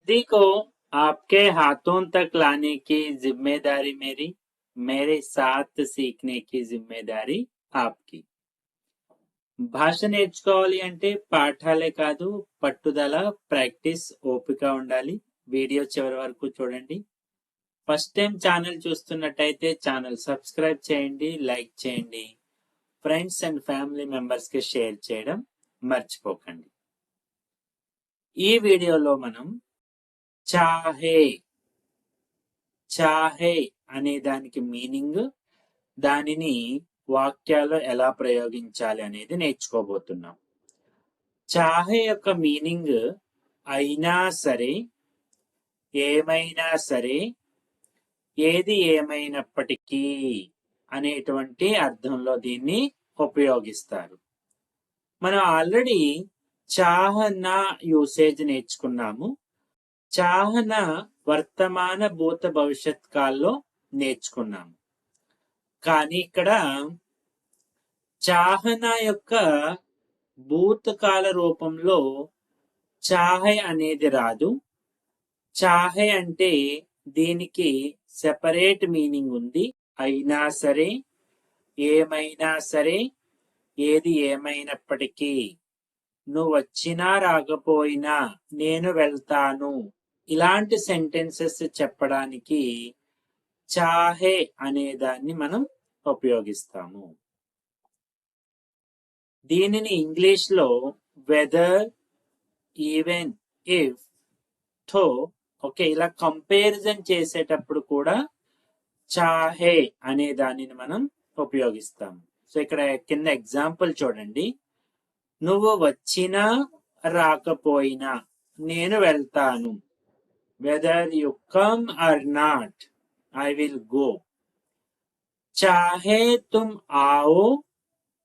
हिंदी को आपके हाथों तक लाने की जिम्मेदारी मेरी, मेरे साथ सीखने की जिम्मेदारी आपकी. భాష నేర్చుకోవాలి అంటే పాఠాలే కాదు, పట్టుదల, ప్రాక్టీస్, ఓపిక ఉండాలి. వీడియో చివరి వరకు చూడండి. ఫస్ట్ టైం ఛానల్ చూస్తున్నట్టయితే ఛానల్ సబ్స్క్రైబ్ చేయండి, లైక్ చేయండి, ఫ్రెండ్స్ అండ్ ఫ్యామిలీ మెంబర్స్ కి షేర్ చేయడం మర్చిపోకండి. ఈ వీడియోలో మనం చాహే చాహే అనే దానికి మీనింగ్, దానిని వాక్యాల్లో ఎలా ప్రయోగించాలి అనేది నేర్చుకోబోతున్నాం. చాహే యొక్క మీనింగ్ అయినా సరే, ఏమైనా సరే, ఏది ఏమైనప్పటికీ అనేటువంటి అర్థంలో దీన్ని ఉపయోగిస్తారు. మనం ఆల్రెడీ చాహనా యూసేజ్ నేర్చుకున్నాము. చాహన వర్తమాన భూత భవిష్యత్ కాల్లో నేర్చుకున్నాము. కానీ ఇక్కడ చాహన యొక్క భూతకాల రూపంలో చాహే అనేది రాదు. చాహే అంటే దీనికి సెపరేట్ మీనింగ్ ఉంది. అయినా సరే, ఏమైనా సరే, ఏది ఏమైనప్పటికీ, నువ్వు వచ్చినా రాకపోయినా నేను వెళ్తాను, ఇలాంటి సెంటెన్సెస్ చెప్పడానికి చాహే అనే దాన్ని మనం ఉపయోగిస్తాము. దీనిని ఇంగ్లీష్ లో వెదర్, ఈవెన్, ఇఫ్, తో ఇలా కంపారిజన్ చేసేటప్పుడు కూడా చాహే అనే దానిని మనం ఉపయోగిస్తాము. సో ఇక్కడ కింద ఎగ్జాంపుల్ చూడండి. నువ్వు వచ్చినా రాకపోయినా నేను వెళ్తాను. Whether you come or not, I will go. चाहे तुम आओ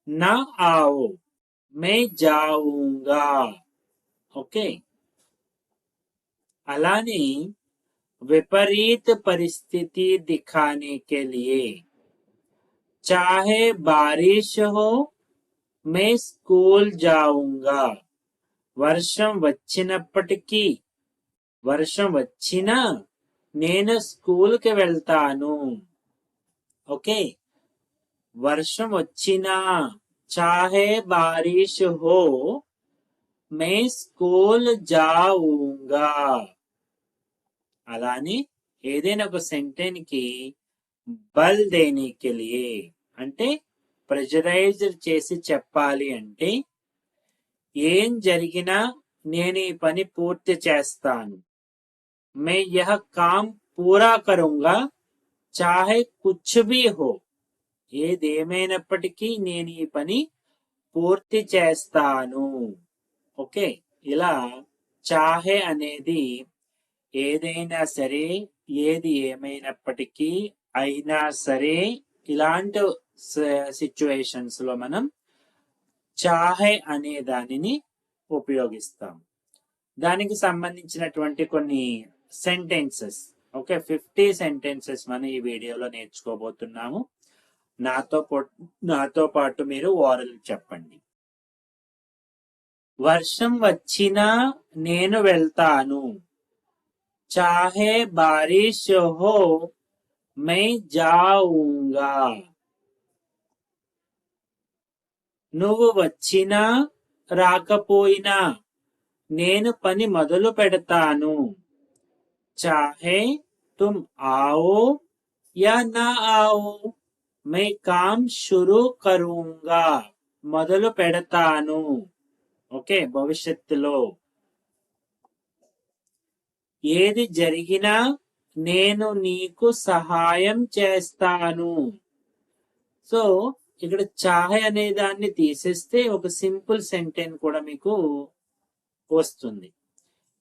ना आओ, मैं जाऊंगा. ओके. అలానే विपरीत परिस्थिति दिखाने के लिए, चाहे बारिश हो मैं स्कूल जाऊंगा. వర్షం వచ్చినప్పటికీ, వర్షం వచ్చినా నేను స్కూల్ కి వెళ్తాను. ఓకే. వర్షం వచ్చినా, చాహే బారిష్ హో మే స్కూల్ జాऊंगा. అలానే ఏదైనా ఒక సెంటెన్స్ కి బల్ దేనే కే లియే, అంటే ప్రెజరైజ్ చేసి చెప్పాలి అంటే, ఏం జరిగినా నేను ఈ పని పూర్తి చేస్తాను. मैं यह काम पूरा करूंगा चाहे कुछ भी हो. ఏదేమైనప్పటికీ నేను ఈ పని పూర్తి చేస్తాను. ఓకే. ఇలా చాహే అనేది ఏదైనా సరే, ఏది ఏమైనప్పటికీ, అయినా సరే, ఇలాంటి సిచ్యువేషన్స్ లో మనం చాహే అనే దానిని ఉపయోగిస్తాం. దానికి సంబంధించినటువంటి కొన్ని సెంటెన్సెస్, ఓకే, 50 సెంటెన్సెస్ మనం ఈ వీడియోలో నేర్చుకోబోతున్నాము. నాతో పాటు మీరు ఓరల్ చెప్పండి. వర్షం వచ్చినా నేను వెళ్తాను. చాహే బారిష్ హో మై జాऊंगा. నువ్వు వచ్చినా రాకపోయినా నేను పని మొదలు పెడతాను. चाहे तुम आओ या ना आओ मैं काम शुरू करूंगा. మొదలు పెడతాను. ఓకే, భవిష్యత్తులో. ఏది జరిగినా నేను నీకు సహాయం చేస్తాను. సో ఇక్కడ చాహే అనే దాన్ని తీసేస్తే ఒక సింపుల్ సెంటెన్స్ కూడా మీకు వస్తుంది.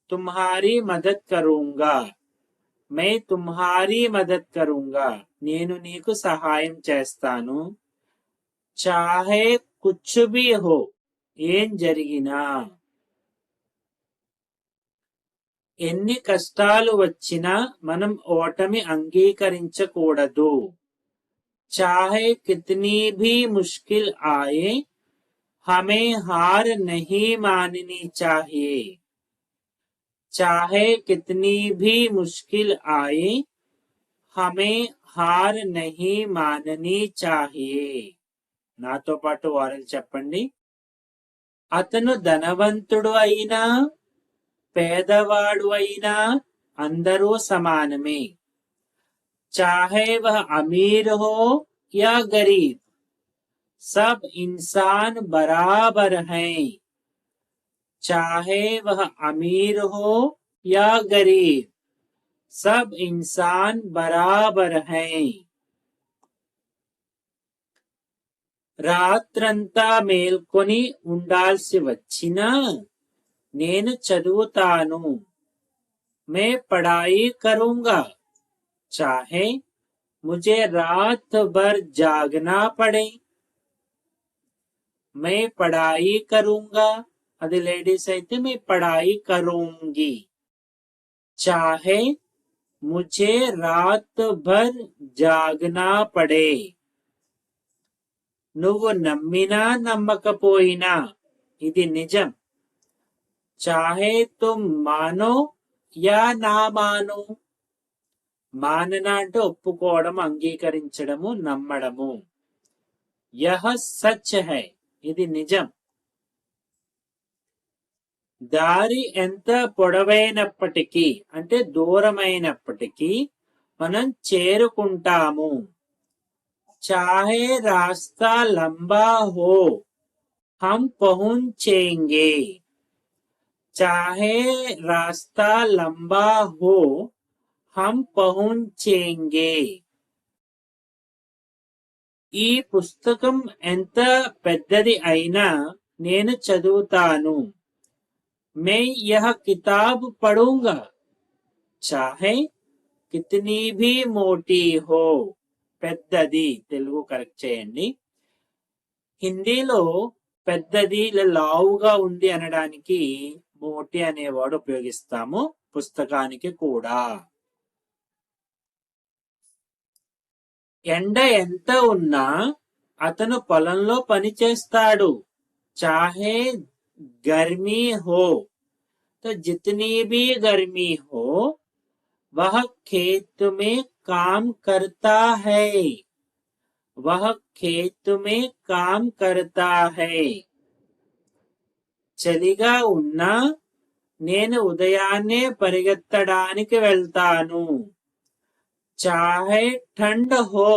तुम्हारी मदद करूंगा, मैं तुम्हारी मदद करूंगा. నేను నీకు సహాయం చేస్తాను. చాహే కుచ్ భీ హో, ఏం జరిగినా. ఎన్ని కష్టాలు వచ్చినా మనం ఓటమి అంగీకరించకూడదు. చాహే కితనీ భీ ముష్కిల్ ఆయే हमें हार नहीं माननी चाहिए. चाहे कितनी भी मुश्किल आए हमें हार नहीं माननी चाहिए. నాతో పాటు వారలు చెప్పండి. అతను ధనవంతుడు అయినా పేదవాడు అయినా అందరూ సమానమే. चाहे वह अमीर हो या गरीब सब इंसान बराबर हैं. चाहे वह अमीर हो या गरीब सब इंसान बराबर हैं. రాత్రంతా మేల్కొని ఉండాల్సి వచ్చినా నేను చదువుతాను. मैं पढ़ाई करूंगा चाहे मुझे रात भर जागना पड़े. मैं पढ़ाई करूंगा అది లేడీస్ అయితే मैं पढ़ाई करूंगी. चाहे मुझे रात भर जागना पड़े. నువ్వు నమ్మినా నమ్మకపోయినా ఇది నిజం. चाहे तुम मानो या ना मानो. మానన అంటే ఒప్పుకోవడం, అంగీకరించడము, నమ్మడము. యహ సచ్ హై ఇది నిజం. దారి ఎంత పొడవైనప్పటికీ అంటే దూరమైనప్పటికీ మనం చేరుకుంటాము. చాహే రాస్తా లంబా హో హమ్ పహుంచేంగే. చాహే రాస్తా లంబా హో హమ్ పహుంచేంగే. ఈ పుస్తకం ఎంత పెద్దది అయినా నేను చదువుతాను. मैं यह किताब पढ़ूंगा चाहे कितनी भी मोटी हो. పెద్దది తెలుగు కరెక్ట్ చేయండి. హిందీలో పెద్దది లావుగా ఉంది అనడానికి మోటి అనే వర్డ్ ఉపయోగిస్తాము. పుస్తకానికి కూడా. ఎండ ఎంత ఉన్నా అతను పొలంలో పని చేస్తాడు. చాహే गर्मी हो तो जितनी भी गर्मी हो वह खेत में काम करता है. वह खेत में काम करता है. చలిగా ఉన్నా నేను ఉదయాన్నే పరిగెత్తడానికి వెళ్తాను. चाहे ठंड हो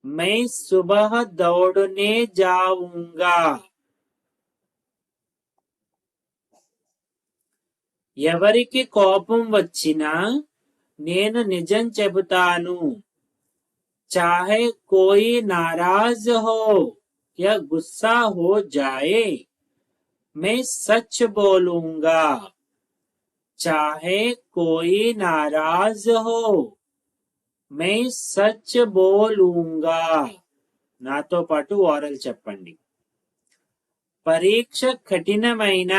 मैं सुबह दौड़ने जाऊंगा. ఎవరికి కోపం వచ్చినా నేను నిజం చెబుతాను. चाहे कोई नाराज हो या गुस्सा हो जाए मैं सच बोलूंगा. चाहे कोई नाराज हो मैं सच बोलूंगा. నాతో పాటు ఓరల్ చెప్పండి. పరీక్ష కఠినమైన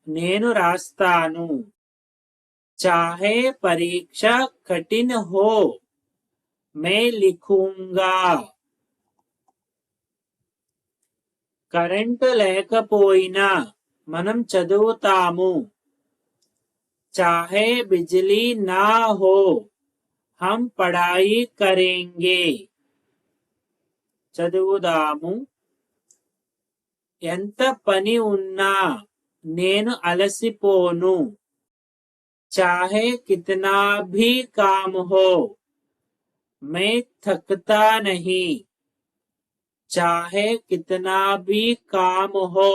నేను రాస్తాను. चाहे परीक्षा कठिन हो मैं लिखूंगा. కరెంటు లేకపోయినా మనం చదువుతాము. चाहे बिजली ना हो हम पढ़ाई करेंगे. చదువుదాము. ఎంత పని ఉన్నా నేను అలసిపోను. चाहे कितना भी काम हो मैं थकता नहीं. चाहे कितना भी काम हो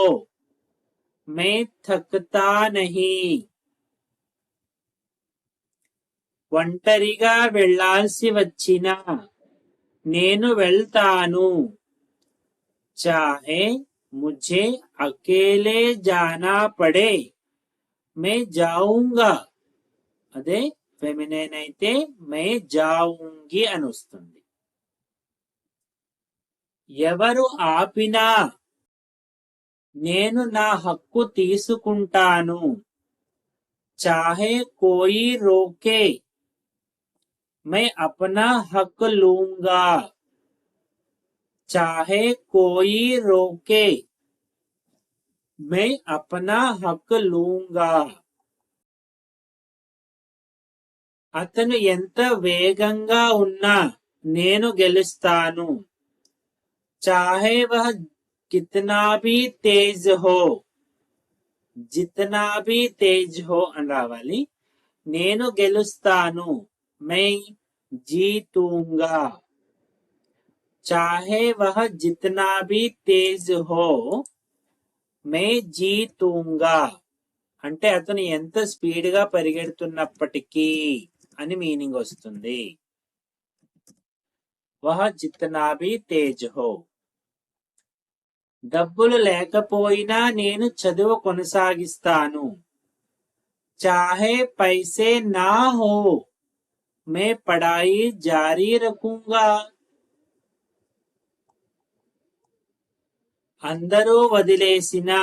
मैं थकता नहीं. ఒంటరిగా వెళ్ళాల్సి వచ్చినా నేను వెళ్తాను. चाहे मुझे अकेले जाना पड़े मैं जाऊंगा. అదే ఫెమినైన్ అయితే मैं जाऊंगी అని వస్తుంది. ఎవరు ఆపినా నేను నా హక్కు తీసుకుంటాను. चाहे कोई रोके मैं अपना हक लूंगा. चाहे कोई रोके मैं अपना हक लूंगा. అతను ఎంత వేగంగా ఉన్నా నేను గెలుస్తాను. చాహే వహ్ కిత్నా భీ తేజ్ హో, జిత్నా భీ తేజ్ హో అని రావాలి. నేను గెలుస్తాను, మై జీతూంగా. చాహే వహ జిత్నా భీ తేజ్ హో, మై జీతూంగా అంటే అతను ఎంత స్పీడ్ గా పరిగెడుతున్నప్పటికీ అని మీనింగ్ వస్తుంది. వహ జిత్నా భీ తేజ్ హో. డబ్బులు లేకపోయినా నేను చదువు కొనసాగిస్తాను. చాహే పైసే నా హో, మే పడాయి జారీ రఖూంగా. అందరూ వదిలేసినా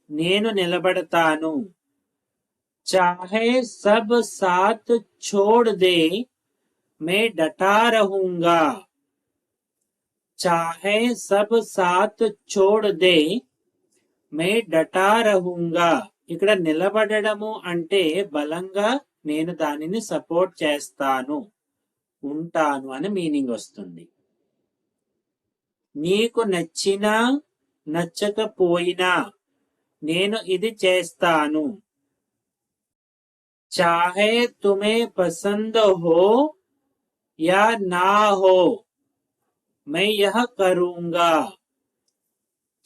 నేను నిలబడతాను. చాహే సబ్ సాత్ ఛోడ్ దే, మే డటా రహూంగా. చాహే సబ్ సాత్ ఛోడ్ దే, మే డటా రహూంగా. ఇక్కడ నిలబడము అంటే బలంగా నేను దానిని సపోర్ట్ చేస్తాను, ఉంటాను అని మీనింగ్ వస్తుంది. నీకు నచ్చినా నచ్చకపోయినా నేను ఇది చేస్తాను. చాహే తుమే పసంద్ హో యా నా హో, मैं यह करूंगा.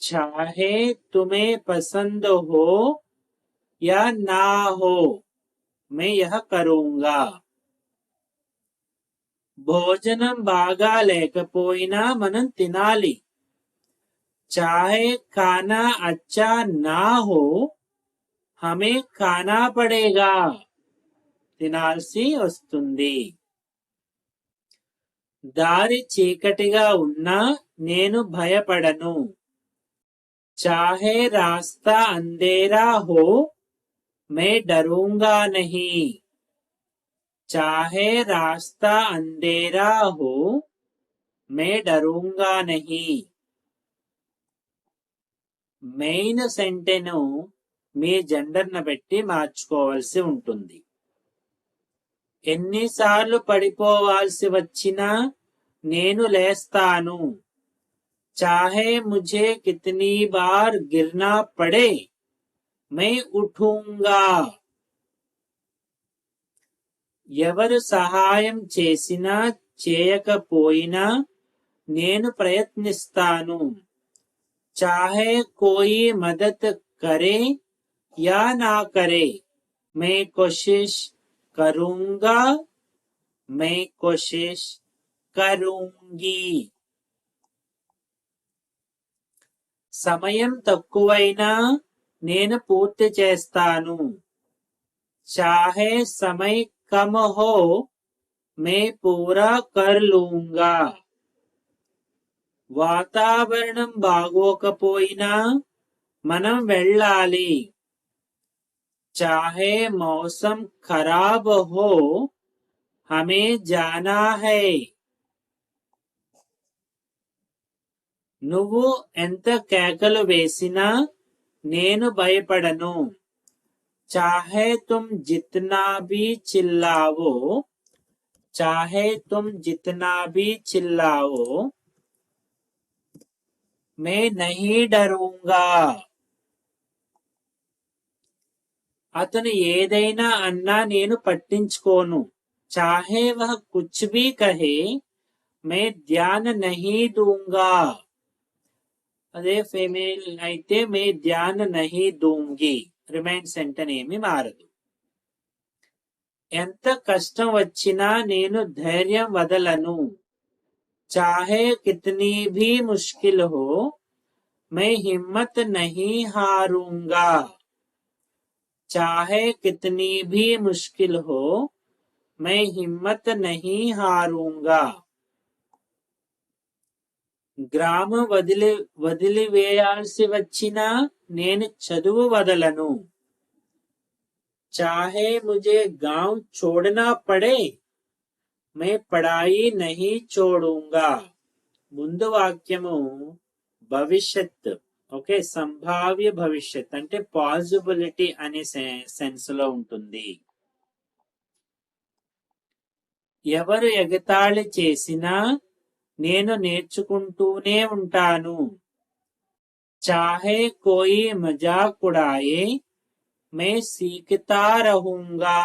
चाहे तुम्हें पसंद हो या ना हो, मैं यह करूंगा. భోజనం బాగా లేకపోయినా మనం తినాలి. చాహే ఖానా అచ్చా నా హో, హమే ఖానా పడేగా. తినాల్సి వస్తుంది. దారి చీకటిగా ఉన్నా నేను భయపడను. చాహే రాస్తా అంధేరా హో, मैं डरूंगा नहीं. चाहे रास्ता अंधेरा हो, मैं डरूंगा नहीं. మెయిన్ సెంటెన్స్ మీ జెండర్ ను బట్టి మార్చుకోవాల్సి ఉంటుంది. ఎన్నిసార్లు పడిపోవాల్సి వచ్చినా నేను లేస్తాను. చాహే ముझे कितनी बार गिरना पड़े, मैं उठूंगा. ఎవరు సహాయం చేసినా చేయకపోయినా నేను ప్రయత్నిస్తాను. చాహే కోయి మదద్ కరే యా నా కరే, మే కోషిష్ కరూంగా, మే కోషిష్ కరూంగి. సమయం తక్కువైనా నేను పూర్తి చేస్తాను. చాహే సమయ్ కమ్ హో, మే పూరా కర్ లూంగా. వాతావరణం బాగోకపోయినా మనం వెళ్ళాలి. చాహే మౌసం ఖరాబ్ హో, హమే జానా హై. నువ్వు ఎంత కేకలు వేసినా నేను భయపడను. చాహే తుమ్ జిత్నా భీ చిల్లావో, చాహే తుమ్ జిత్నా భీ చిల్లావో, మే నహీ డరూంగా. అతను ఏదైనా అన్నా నేను పట్టించుకోను. చాహే వహ్ కుచ్ భీ కహే, మే ధ్యాన్ నహీ దూంగా. అదే ఫీమేల్ అయితే మే ధ్యాన్ నహీ దూంగి. రిమైన్ సెంటెన్స్ ఏమి మారదు. ఎంత కష్టం వచ్చినా నేను ధైర్యం వదలను. చాహే కితనీ భీ ముష్కిల్ హో, मैं हिम्मत नहीं हारूंगा. चाहे कितनी भी मुश्किल हो, मैं हिम्मत नहीं हारूंगा. గ్రామం వదిలివేయాల్సి వచ్చినా నేను చదువు వదలను. चाहे मुझे गांव छोड़ना पड़े, मैं पढ़ाई नहीं छोड़ूंगा. ముందు వాక్యము భవిష్యత్, ఓకే, సంభావ్య భవిష్యత్ అంటే పాసిబిలిటీ అనే సెన్స్ లో ఉంటుంది. ఎవరు ఎగతాళి చేసినా నేను నేర్చుకుంటూనే ఉంటాను. చాహే కోయి మజాక్ ఉడాయే मैं सीखता रहूंगा.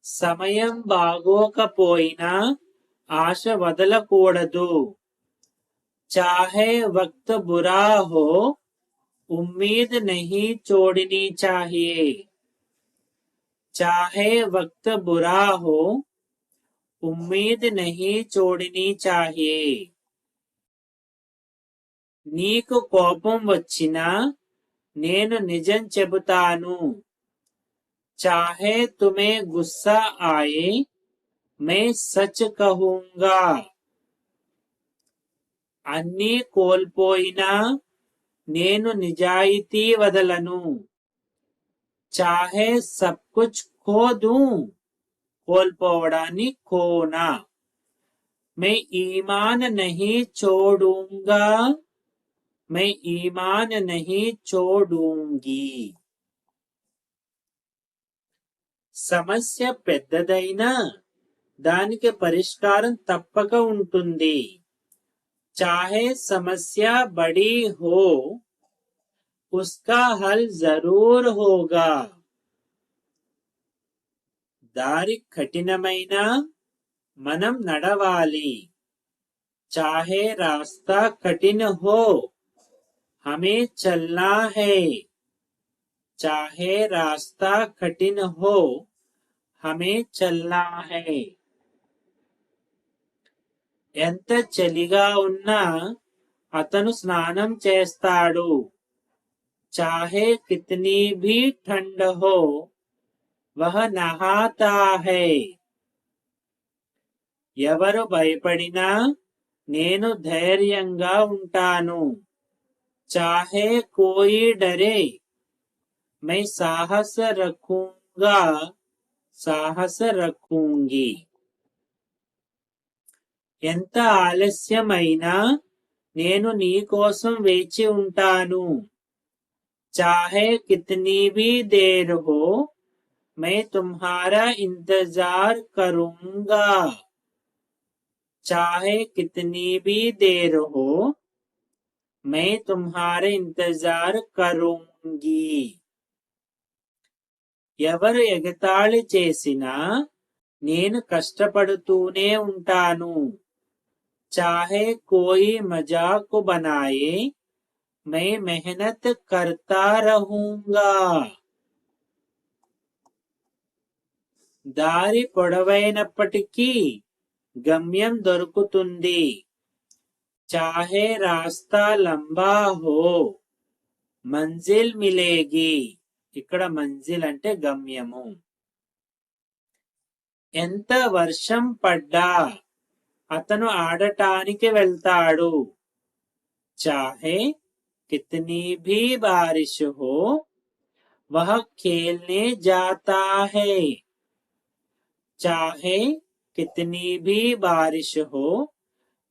సమయం బాగోకపోయినా ఆశ వదలకూడదు. చాహే వక్త్ బురా హో ఉమ్మీద్ నహీ చోడనీ చాహియే. చాహే వక్త్ బురా హో ఉమ్మీద్ నహీ చోడనీ చాహియే. నీకు కోపం వచ్చినా నేను నిజం చెబుతాను. చాహే తుమే గుస్సా ఆయే मैं सच कहूंगा. అన్నీ కోల్పోయినా నేను నిజాయితీ వదలను. చాహే సబ్ కుచ్ ఖో దూं కోల్పోవడాన్ని ఖోనా. मैं ईमान नहीं छोड़ूंगा मैं ईमान नहीं छोड़ूंगी. సమస్య పెద్దదైనా దానికి పరిష్కారం తప్పక ఉంటుంది. చాహే సమస్య బడీ హో ఉస్కా హల్ జరూర్ హోగా. దారి కఠినమైనా మనం నడవాలి. చాహే రాస్తా కఠిన్ హో హమే చల్నా హై. చాహే రాస్తా కఠిన్ హో హమే చల్నా హై. ఎంత చలిగా ఉన్నా అతను స్నానం చేస్తాడు. చాహే కితనీ భీ ఠండ్ హో వహ నహాతా హై. ఎవరు భయపడినా నేను ధైర్యంగా ఉంటాను. చాహే కోయి డరే मैं సాహస్ రఖూంగా సాహస్ రఖూంగి. ఎంత ఆలస్యమైనా నేను నీ కోసం వేచి ఉంటాను. చాహే కితనీ భీ దేర్ హో मैं तुम्हारा इंतजार करूंगा. चाहे कितनी भी देर हो मैं तुम्हारा इंतजार करूंगी. ఎవరు ఎగతాళి చేసినా నేను కష్టపడుతూనే ఉంటాను. చాహే కోయి మజాక్ బనాయే मैं मेहनत करता रहूंगा. దారి పొడవైనప్పటికీ గమ్యం దొరుకుతుంది. చాహే రాస్తా లంబా హో మంజిల్ మిలేగి. ఇక్కడ మంజిల్ అంటే గమ్యము. ఎంత వర్షం పడ్డా అతను ఆడటానికి వెళ్తాడు. చాహే కితనీ భీ బారిష్ హో వహ ఖేల్నే జాతా హై. చాహే కితనీ భీ బారిష్ హో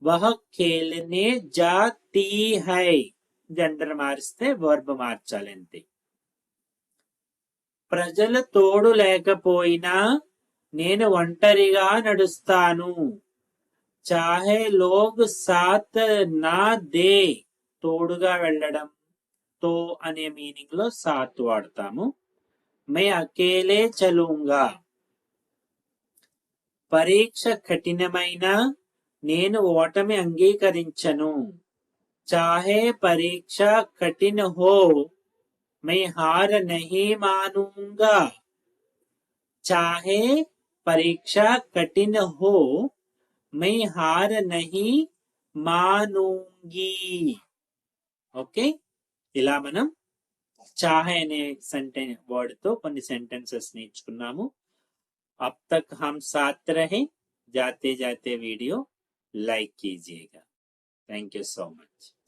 వహ ఖేల్నే జాతీ హై. జెండర్ మారిస్తే వర్బ్ మార్చాలంతే. ప్రజలు తోడు లేకపోయినా నేను ఒంటరిగా నడుస్తాను. చాహే లోగ్ సాత్ నా దే. తోడుగా వెళ్ళడం తో అనే మీనింగ్ లో సాత్ వాడతాము. మే అకేలే చలూంగా. పరీక్ష కఠినమైనా నేను ఓటమి అంగీకరించను. చాహే పరీక్ష కఠిన్ హో मैं हार नहीं मानूंगा. चाहे परीक्षा कठिन हो मैं हार नहीं मानूंगी. ఓకే, ఇలా మనం చాహే అనే వర్డ్ తో కొన్ని సెంటెన్సెస్ నేర్చుకున్నాము. अब तक हम साथ रहे. जाते जाते वीडियो लाइक कीजिएगा. Thank you so much.